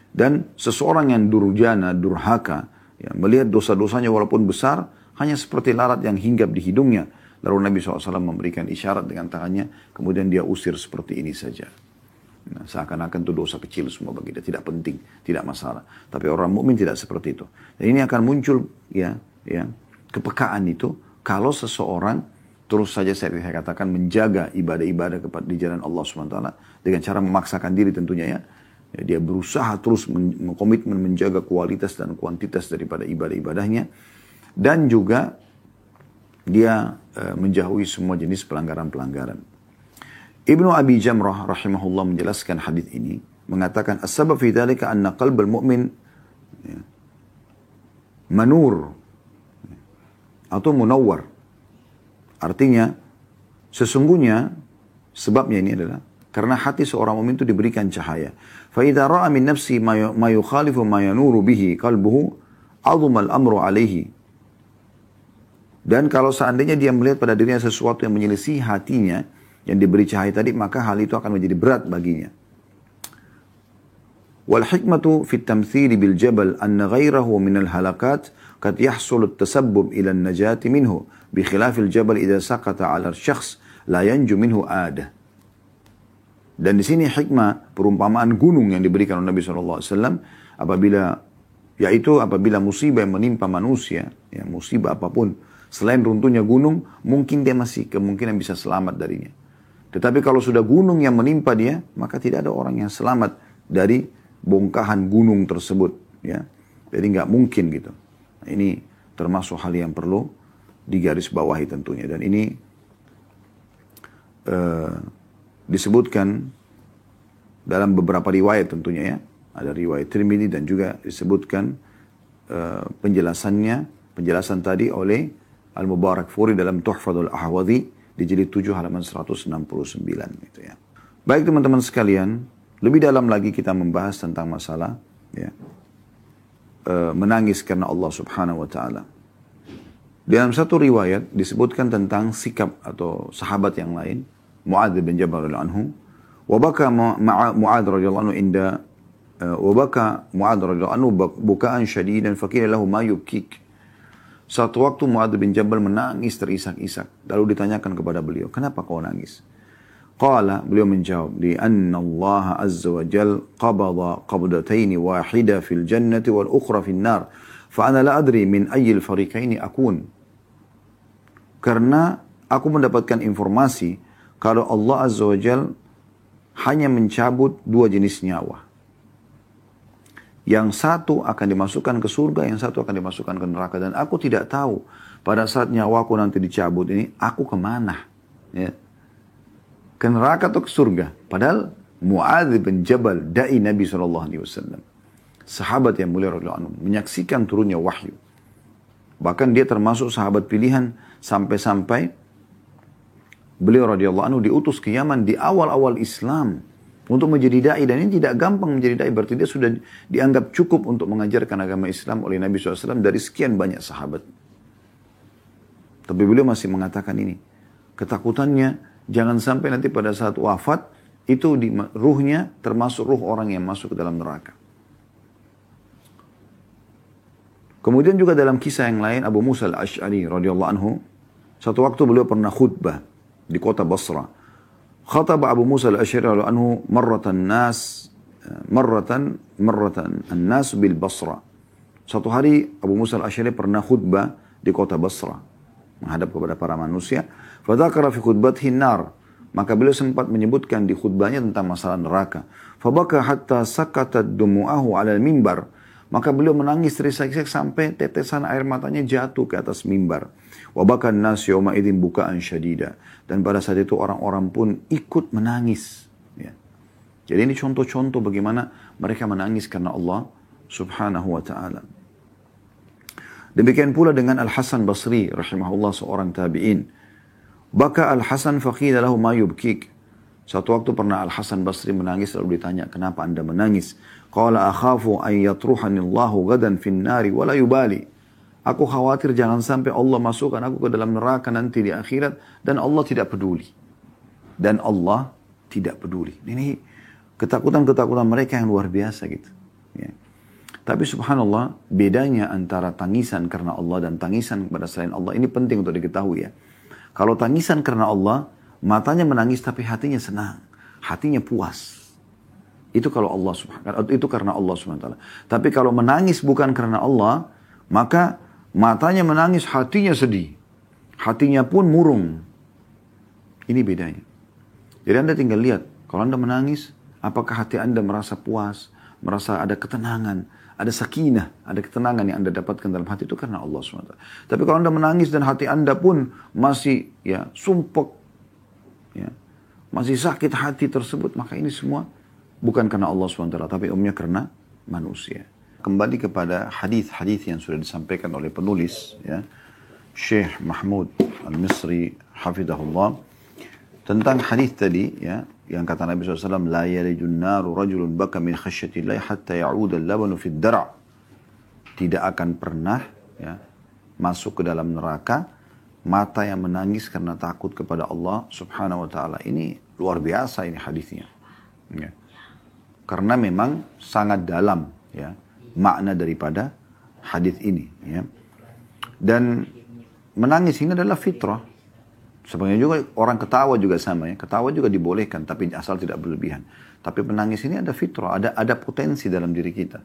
Dan seseorang yang durjana, durhaka, ya, melihat dosa-dosanya walaupun besar, hanya seperti lalat yang hinggap di hidungnya. Lalu Nabi SAW memberikan isyarat dengan tangannya, kemudian dia usir seperti ini saja. Nah, seakan-akan itu dosa kecil semua bagi dia, tidak penting, tidak masalah. Tapi orang mukmin tidak seperti itu. Dan ini akan muncul ya kepekaan itu kalau seseorang terus saja saya katakan menjaga ibadah-ibadah di jalan Allah SWT dengan cara memaksakan diri tentunya ya. Dia berusaha terus mengkomitmen menjaga kualitas dan kuantitas daripada ibadah-ibadahnya. Dan juga dia menjauhi semua jenis pelanggaran-pelanggaran. Ibnu Abi Jamrah rahimahullah menjelaskan hadis ini. Mengatakan, as-sabab fi dhalika anna qalbal mu'min manur atau munawwar. Artinya, sesungguhnya sebabnya ini adalah karena hati seorang mukmin itu diberikan cahaya. Fa idza ra'a min nafsi ma yukhalifu ma yanuru bihi qalbuhu, 'azama al-amru 'alaihi. Dan kalau seandainya dia melihat pada dirinya sesuatu yang menyelisih hatinya yang diberi cahaya tadi, maka hal itu akan menjadi berat baginya. Wal hikmatu fi at-tamthil bil jabal anna ghayrahu min al-halakat qad yahsul at-tasabbub ila an-najati minhu bi khilaf al-jabal idza saqata 'ala al-shakhs la yanju minhu adah. Dan di sini hikmah perumpamaan gunung yang diberikan oleh Nabi SAW apabila musibah yang menimpa manusia, ya, musibah apapun, selain runtuhnya gunung, mungkin dia masih kemungkinan bisa selamat darinya. Tetapi kalau sudah gunung yang menimpa dia, maka tidak ada orang yang selamat dari bongkahan gunung tersebut. Ya. Jadi nggak mungkin gitu. Nah, ini termasuk hal yang perlu digarisbawahi tentunya. Dan ini disebutkan dalam beberapa riwayat tentunya ya. Ada riwayat Tirmidzi dan juga disebutkan penjelasan tadi oleh Al-Mubarakfuri dalam Tuhfatul Ahwadhi di jilid 7 halaman 169 gitu ya. Baik teman-teman sekalian, lebih dalam lagi kita membahas tentang masalah ya, menangis karena Allah Subhanahu wa taala. Dalam satu riwayat disebutkan tentang sikap atau sahabat yang lain, Mu'adz bin Jabal radhiyallahu anhu, wa baka Mu'adz radhiyallahu anhu inda wa baka Mu'adz radhiyallahu anhu bukaan syadidan faqila lahu ma yubkik. Suatu waktu Mu'adz bin Jabal menangis terisak-isak. Lalu ditanyakan kepada beliau, kenapa kau nangis? Qala, beliau menjawab, li anna Allah azza wa jal qabada qabdataini wahida fil jannati wal ukhra fil nar. Fa ana la adri min ayyil fariqaini akun. Karena aku mendapatkan informasi kalau Allah azza wa jal hanya mencabut dua jenis nyawa. Yang satu akan dimasukkan ke surga, yang satu akan dimasukkan ke neraka. Dan aku tidak tahu pada saat nyawaku nanti dicabut ini, aku kemana? Ya. Ke neraka atau ke surga? Padahal Mu'adz bin Jabal, da'i Nabi SAW. Sahabat yang mulia radhiyallahu anhu, menyaksikan turunnya wahyu. Bahkan dia termasuk sahabat pilihan sampai-sampai beliau radhiyallahu anhu diutus ke Yaman di awal-awal Islam. Untuk menjadi da'i, dan ini tidak gampang menjadi da'i, berarti dia sudah dianggap cukup untuk mengajarkan agama Islam oleh Nabi SAW dari sekian banyak sahabat. Tapi beliau masih mengatakan ini, ketakutannya jangan sampai nanti pada saat wafat, itu ruhnya termasuk ruh orang yang masuk ke dalam neraka. Kemudian juga dalam kisah yang lain, Abu Musa al-Ash'ari radhiyallahu anhu, satu waktu beliau pernah khutbah di kota Basra. Khatab Abu Musa al-Ash'ari radhiyallahu anhu marratan an-nas bil Basra. Suatu hari Abu Musa al-Ash'ari pernah khutbah di kota Basra menghadap kepada para manusia. Fadzakara fi khutbatihi an-nar. Maka beliau sempat menyebutkan di khutbahnya tentang masalah neraka. Fabaka hatta sakatat dumu'ahu 'ala al-mimbar. Maka beliau menangis terisak-isak sampai tetesan air matanya jatuh ke atas mimbar. Wa baka an-nas yawma idzin bukaan syadida. Dan pada saat itu orang-orang pun ikut menangis. Ya. Jadi ini contoh-contoh bagaimana mereka menangis karena Allah subhanahu wa ta'ala. Demikian pula dengan Al-Hasan Basri rahimahullah, seorang tabi'in. Baka Al-Hasan faqila lahu ma yubkik. Satu waktu pernah Al-Hasan Basri menangis, lalu ditanya, kenapa anda menangis? Qala akhafu an yatruhanillahu gadan fin nari wala yubali. Aku khawatir jangan sampai Allah masukkan aku ke dalam neraka nanti di akhirat dan Allah tidak peduli. Dan Allah tidak peduli. Ini ketakutan-ketakutan mereka yang luar biasa gitu. Ya. Tapi subhanallah, bedanya antara tangisan karena Allah dan tangisan kepada selain Allah, ini penting untuk diketahui ya. Kalau tangisan karena Allah, matanya menangis tapi hatinya senang, hatinya puas. Itu kalau Allah itu karena Allah subhanahu wa ta'ala. Tapi kalau menangis bukan karena Allah, maka matanya menangis, hatinya sedih. Hatinya pun murung. Ini bedanya. Jadi anda tinggal lihat, kalau anda menangis, apakah hati anda merasa puas, merasa ada ketenangan, ada sakinah, ada ketenangan yang anda dapatkan dalam hati, itu karena Allah SWT. Tapi kalau anda menangis dan hati anda pun masih ya sumpek, ya, masih sakit hati tersebut, maka ini semua bukan karena Allah SWT, tapi umumnya karena manusia. Kembali kepada hadis-hadis yang sudah disampaikan oleh penulis, ya, Syekh Mahmud Al-Misri, hafidhahullah, tentang hadis tadi, ya, yang kata Nabi SAW, la yalijun naru rajulun baka min khasyatillahi hatta ya'uda al-labanu fid dara'. Tidak akan pernah ya, masuk ke dalam neraka mata yang menangis karena takut kepada Allah subhanahu wa ta'ala. Ini luar biasa ini hadisnya. Ya. Karena memang sangat dalam ya, makna daripada hadis ini. Ya. Dan menangis ini adalah fitrah. Sebenarnya juga orang ketawa juga sama ya. Ketawa juga dibolehkan tapi asal tidak berlebihan. Tapi menangis ini ada fitrah, ada potensi dalam diri kita.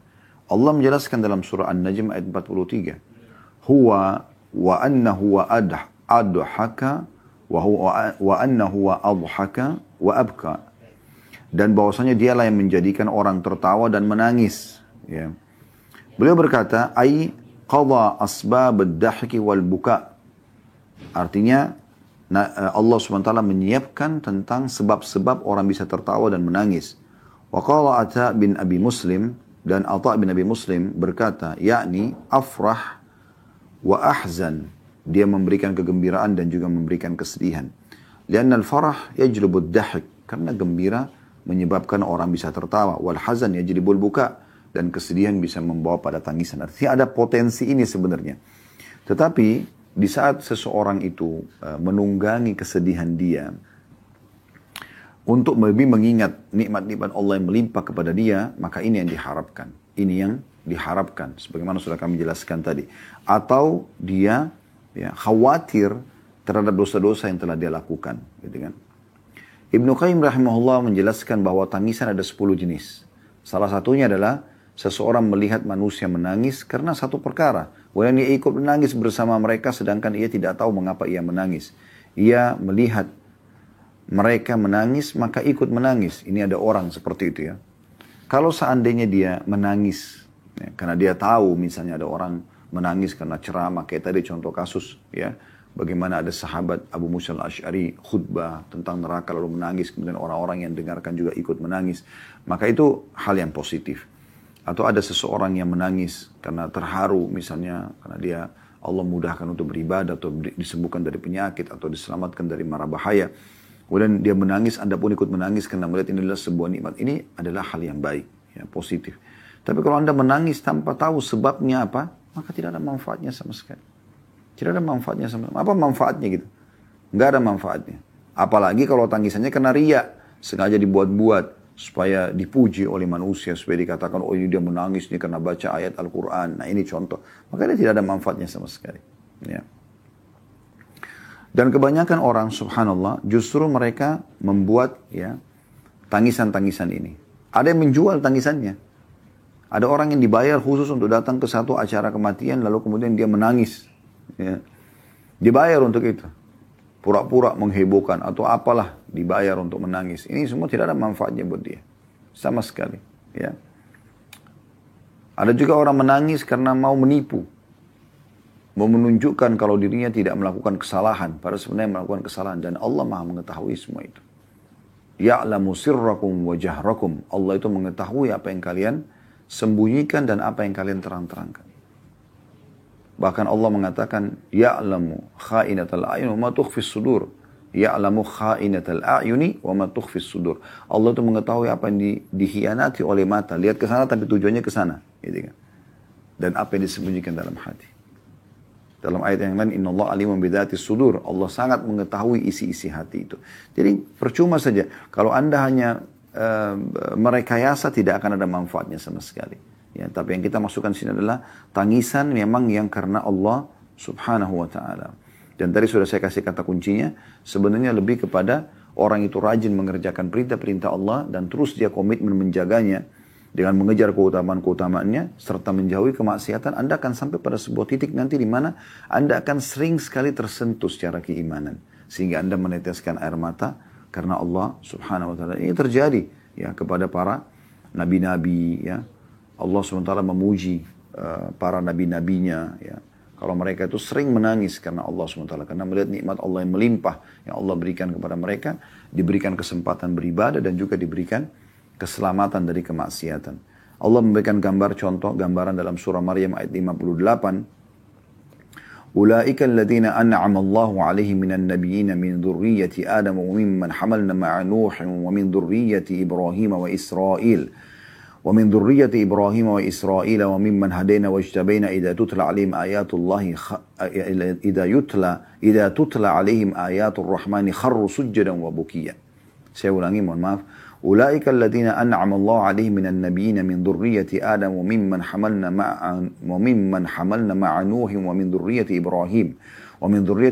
Allah menjelaskan dalam surah An-Najm ayat 43. Huwa wa annahu wa adhaka wa annahu wa adhaka wa abka. Dan bahwasanya dialah yang menjadikan orang tertawa dan menangis. Ya. Beliau berkata, ai qadha asbab ad-dahki wal buka. Artinya Allah SWT menyiapkan tentang sebab-sebab orang bisa tertawa dan menangis. Wa qala Atha bin Abi Muslim, dan Atha bin Abi Muslim berkata, yakni afrah wa ahzan. Dia memberikan kegembiraan dan juga memberikan kesedihan. Lianna al-farah yajlubu ad-dahik. Karena gembira menyebabkan orang bisa tertawa. Wal hazan yajlibul buka. Dan kesedihan bisa membawa pada tangisan. Artinya ada potensi ini sebenarnya. Tetapi di saat seseorang itu menunggangi kesedihan dia untuk lebih mengingat nikmat-nikmat Allah yang melimpah kepada dia, maka ini yang diharapkan. Ini yang diharapkan, sebagaimana sudah kami jelaskan tadi. Atau dia ya, khawatir terhadap dosa-dosa yang telah dia lakukan. Gitu kan? Ibnu Qayyim rahimahullah menjelaskan bahwa tangisan ada 10 jenis. Salah satunya adalah seseorang melihat manusia menangis karena satu perkara. Kemudian dia ikut menangis bersama mereka sedangkan ia tidak tahu mengapa ia menangis. Ia melihat mereka menangis maka ikut menangis. Ini ada orang seperti itu ya. Kalau seandainya dia menangis ya, karena dia tahu misalnya ada orang menangis karena ceramah, kayak tadi contoh kasus ya. Bagaimana ada sahabat Abu Musa al-Ash'ari khutbah tentang neraka lalu menangis. Kemudian orang-orang yang dengarkan juga ikut menangis. Maka itu hal yang positif. Atau ada seseorang yang menangis karena terharu misalnya, karena dia Allah mudahkan untuk beribadah atau disembuhkan dari penyakit atau diselamatkan dari mara bahaya. Kemudian dia menangis, Anda pun ikut menangis karena melihat ini adalah sebuah nikmat. Ini adalah hal yang baik, ya, positif. Tapi kalau Anda menangis tanpa tahu sebabnya apa, maka tidak ada manfaatnya sama sekali. Tidak ada manfaatnya sama sekali. Apa manfaatnya gitu? Nggak ada manfaatnya. Apalagi kalau tangisannya kena riya, sengaja dibuat-buat supaya dipuji oleh manusia, supaya dikatakan, oh ini dia menangis nih karena baca ayat Al-Quran. Nah ini contoh. Maka dia tidak ada manfaatnya sama sekali. Ya. Dan kebanyakan orang, subhanallah, justru mereka membuat ya tangisan-tangisan ini. Ada yang menjual tangisannya. Ada orang yang dibayar khusus untuk datang ke satu acara kematian, lalu kemudian dia menangis. Ya. Dibayar untuk itu. Pura-pura menghebohkan atau apalah, dibayar untuk menangis. Ini semua tidak ada manfaatnya buat dia. Sama sekali. Ya. Ada juga orang menangis karena mau menipu. Mau menunjukkan kalau dirinya tidak melakukan kesalahan. Padahal sebenarnya melakukan kesalahan. Dan Allah maha mengetahui semua itu. Ya'lamu sirrakum wa jahrakum. Allah itu mengetahui apa yang kalian sembunyikan dan apa yang kalian terang-terangkan. Bahkan Allah mengatakan, ya'lamu kha'inatal a'yun wa ma tukhfis sudur. Ya'lamu kha'inatal a'yuni wa ma tukhfis sudur. Allah itu mengetahui apa yang dikhianati oleh mata. Lihat ke sana tapi tujuannya ke sana, gitu kan. Dan apa yang disembunyikan dalam hati. Dalam ayat yang lain, innallaha alimun bidzatis sudur. Allah sangat mengetahui isi-isi hati itu. Jadi percuma saja kalau Anda hanya merekayasa, tidak akan ada manfaatnya sama sekali. Ya, tapi yang kita masukkan di sini adalah tangisan memang yang karena Allah subhanahu wa ta'ala. Dan tadi sudah saya kasih kata kuncinya, sebenarnya lebih kepada orang itu rajin mengerjakan perintah-perintah Allah dan terus dia komitmen menjaganya dengan mengejar keutamaan-keutamaannya serta menjauhi kemaksiatan. Anda akan sampai pada sebuah titik nanti di mana Anda akan sering sekali tersentuh secara keimanan. Sehingga Anda meneteskan air mata karena Allah subhanahu wa ta'ala. Ini terjadi ya kepada para nabi-nabi ya. Allah SWT memuji para nabi-nabinya ya. Kalau mereka itu sering menangis karena Allah SWT. Karena melihat nikmat Allah yang melimpah yang Allah berikan kepada mereka. Diberikan kesempatan beribadah dan juga diberikan keselamatan dari kemaksiatan. Allah memberikan gambaran dalam surah Maryam ayat 58. Ulaika alladhina an'ama Allahu alaihim minan nabiyyin min dzurriyyati Adam wa mimman hamalna ma'a Nuh wa min dzurriyyati Ibrahim wa Israil. ومن ذرية إبراهيم وإسرائيل وممن هدينا واجتبينا إذا تتلى عليهم آيات الله إذا تتلى عليهم آيات الرحمن خروا سجدا وبكيا. Saya ulangi, mohon maaf. أولئك الذين أنعم الله عليهم من النبيين من ذرية آدم وممن حملنا مع نوح ومن ذرية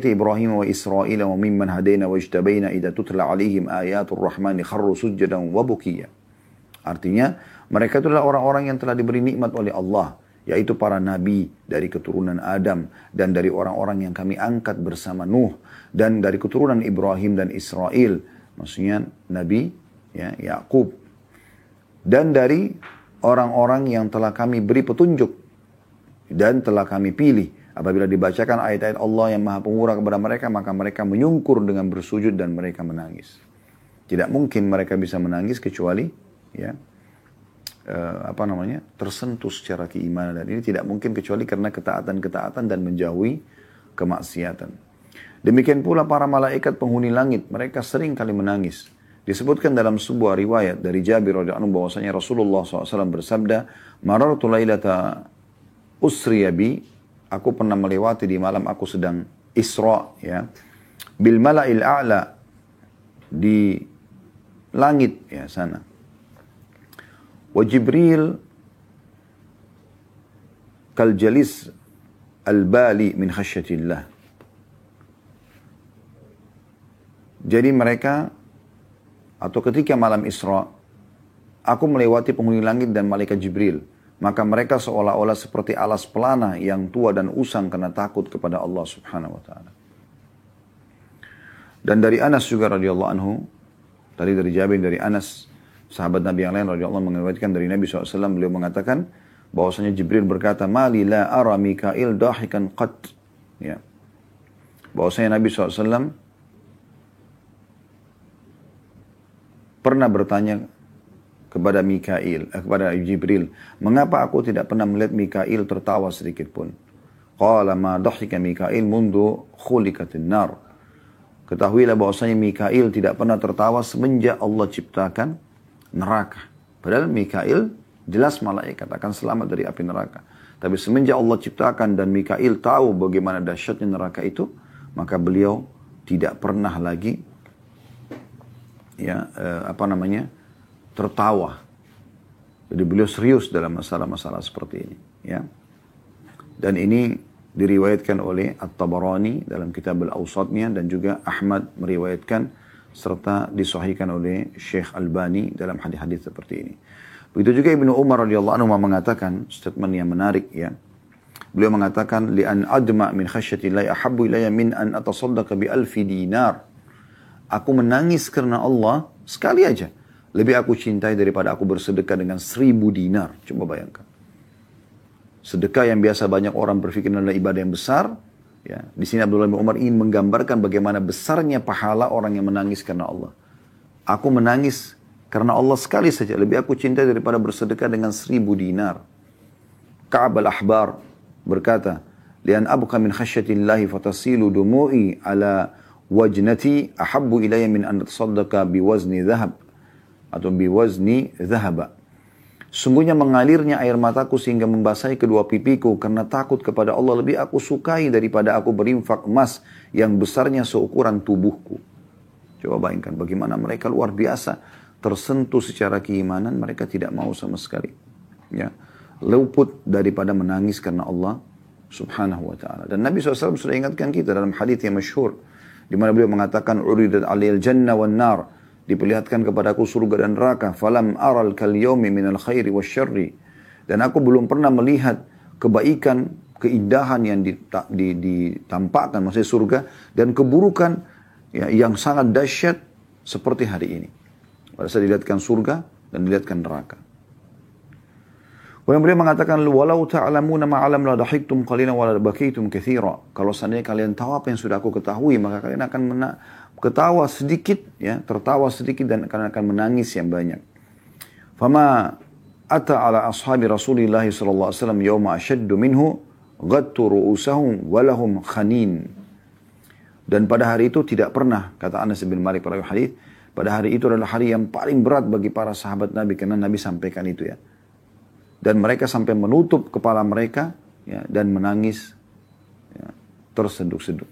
إبراهيم وإسرائيل وممن هدينا واجتبينا إذا تتلى عليهم آيات الرحمن خروا سجدا وبكيا. Artinya, mereka itulah orang-orang yang telah diberi nikmat oleh Allah, yaitu para nabi dari keturunan Adam dan dari orang-orang yang kami angkat bersama Nuh dan dari keturunan Ibrahim dan Israel, maksudnya Nabi ya, Yakub, dan dari orang-orang yang telah kami beri petunjuk dan telah kami pilih. Apabila dibacakan ayat-ayat Allah yang Maha Pemurah kepada mereka, maka mereka menyungkur dengan bersujud dan mereka menangis. Tidak mungkin mereka bisa menangis kecuali ya tersentuh secara keimanan, dan ini tidak mungkin kecuali karena ketaatan-ketaatan dan menjauhi kemaksiatan. Demikian pula para malaikat penghuni langit, mereka sering kali menangis. Disebutkan dalam sebuah riwayat dari Jabir radhiyallahu anhu bahwasanya Rasulullah SAW bersabda, "Marartu lailata usriya bi," aku pernah melewati di malam aku sedang Isra ya, bil mala'il a'la, di langit ya sana. Wa Jibril kal jalis al-bali min khasyatillah. Jadi mereka, atau ketika malam Isra, aku melewati penghuni langit dan malaikat Jibril. Maka mereka seolah-olah seperti alas pelana yang tua dan usang karena takut kepada Allah subhanahu wa ta'ala. Dan dari Anas juga radhiyallahu anhu, tadi dari Jabir, dari Anas, sahabat Nabi yang lain radhiyallahu anhu meriwayatkan dari Nabi SAW, beliau mengatakan bahwasanya Jibril berkata, "Mali la ara Mikail dahikan qat." Ya. Bahwasanya Nabi SAW pernah bertanya kepada kepada Jibril, "Mengapa aku tidak pernah melihat Mikail tertawa sedikit pun?" Qala ma dahika Mikail mundu khuliqatin nar. Ketahuilah bahwasanya Mikail tidak pernah tertawa semenjak Allah ciptakan neraka. Padahal Mikail jelas malaikat akan selamat dari api neraka. Tapi semenjak Allah ciptakan dan Mikail tahu bagaimana dahsyatnya neraka itu, maka beliau tidak pernah lagi tertawa. Jadi beliau serius dalam masalah-masalah seperti ini ya. Dan ini diriwayatkan oleh At-Tabarani dalam kitab Al-Awsatnya, dan juga Ahmad meriwayatkan serta disahihkan oleh Syekh Albani dalam hadis-hadis seperti ini. Begitu juga Ibnu Umar radhiyallahu anhu mengatakan statement yang menarik ya. Beliau mengatakan, li an adma min khasyatillahi ahabbu ilayya min an atasaddaqa bi alfi dinar. Aku menangis karena Allah sekali aja lebih aku cintai daripada aku bersedekah dengan 1000 dinar. Coba bayangkan. Sedekah yang biasa banyak orang berpikir adalah ibadah yang besar. Ya, di sini Abdullah bin Umar ingin menggambarkan bagaimana besarnya pahala orang yang menangis karena Allah. Aku menangis Karena Allah sekali saja lebih aku cintai daripada bersedekah dengan 1000 dinar. Ka'ab al-Ahbar berkata, "Lian abqa min khasyatillahi fatasilu dumu'i ala wajnati ahabbu ilayya min an tasaddaqa biwazni dhahab atau biwazni dhahaba." Sungguhnya mengalirnya air mataku sehingga membasahi kedua pipiku karena takut kepada Allah lebih aku sukai daripada aku berinfak emas yang besarnya seukuran tubuhku. Coba bayangkan bagaimana mereka luar biasa tersentuh secara keimanan, mereka tidak mau sama sekali. Ya, luput daripada menangis karena Allah Subhanahu wa ta'ala. Dan Nabi SAW sudah ingatkan kita dalam hadits yang masyhur di mana beliau mengatakan uridat alil jannah wan nar, diperlihatkan kepadaku surga dan neraka, falam aral kal yaumi minal khairi wasyarri, dan aku belum pernah melihat kebaikan, keindahan yang ditampakkan maksudnya surga dan keburukan ya, yang sangat dahsyat seperti hari ini. Pada saat dilihatkan surga dan dilihatkan neraka. Kemudian beliau mengatakan walau ta'lamuna ma 'alam la dahiktum qalilan wa la bakaitum katsira. Kalau seandainya kalian tahu apa yang sudah aku ketahui, maka kalian akan ketawa sedikit, ya, tertawa sedikit dan akan menangis yang banyak. Fama ata ala ashabi Rasulillah sallallahu alaihi wasallam yawma ashaddu minhu ghattu ru'usahum wa lahum khanin. Dan pada hari itu tidak pernah, kata Anas bin Malik pada hadis, pada hari itu adalah hari yang paling berat bagi para sahabat Nabi karena Nabi sampaikan itu ya. Dan mereka sampai menutup kepala mereka ya, dan menangis ya, terseduh-seduh.